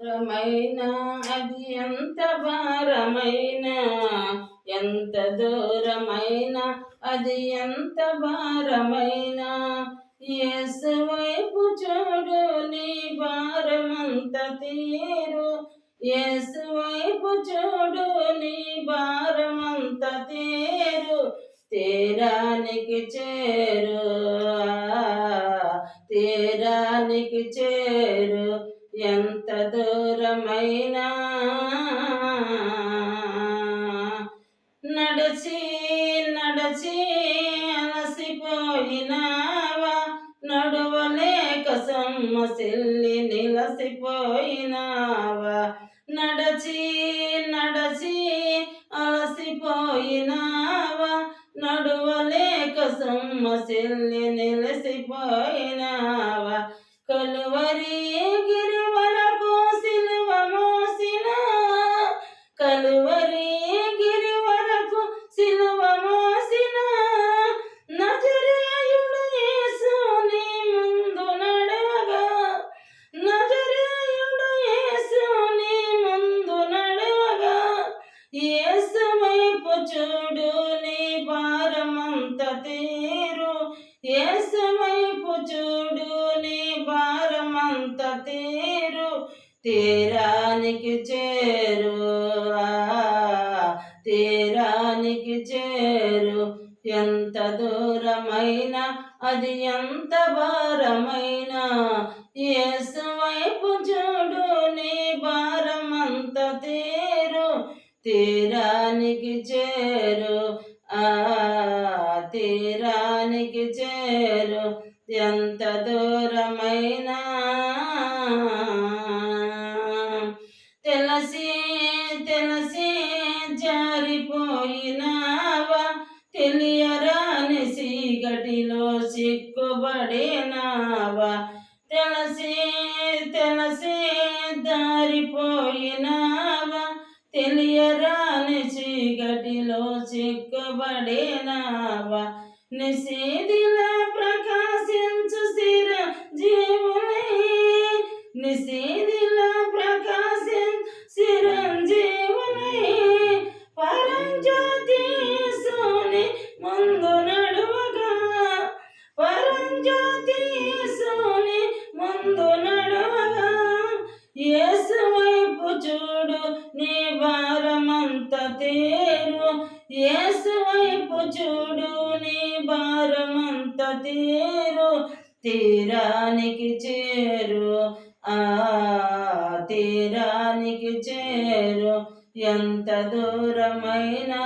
భారమైన అది ఎంత భారమైన, ఎంత దూరమైన అది ఎంత భారమైన, యేసు వైపు చూడు నీ భారమంత తీరు. యేసు వైపు చూడు నీ భారమంత తీరు. తీరానికి చేరు, తీరానికి చేరు. ఎంత దూరమైనా నడచి నడచి అలసిపోయినావా, నడువలేక సొమ్మసిల్లి నిలసిపోయినావా. నడచి నడచి అలసిపోయినావా, నడువలేక సొమ్మసిల్లి నిలసిపోయినావా. కలువరి గిరి వరకు సిలువ మోసిన, కలువరి గిరి వరకు సిలువ మోసిన నజరేయుడు యేసు నీ ముందు నడవగా, నజరేయుడు యేసు నీ ముందు నడవగా. యేసు వైపు చూడు నీ భారమంత తీరు. యేసు వైపు చూడు నీ భారమంత తీరు. తీరానికి చేరు, తీరానికి చేరు. ఎంత దూరమైన అది ఎంత భారమైన, యేసు వైపు చూడు నీ భారమంత తీరు. తీరానికి చేరు, తీరానికి చేరు. ఎంత దూరమైనా తెలిసి తెలిసి జారిపోయినావా, తెలియరాని చీకటిలో సిక్కుబడినావా. తెలిసి తెలిసి జారిపోయినావా, తెలియరాని చీకటిలో సిక్కుబడినావా. నిశీదిలా ప్రకాశించు చిరంజీవులే, నిశీదిలా ప్రకాశించు చిరంజీవులే. పరంజ్యోతి యేసుని ముందు నడువగా, పరంజ్యోతి యేసుని ముందు నడువగా. యేసు వైపు చూడు నీ భారమంత తీరు. యేసు వైపు చూడు నీ భారమంత తీరు. తీరానికి చేరు, తీరానికి చేరు. ఎంత దూరమైనా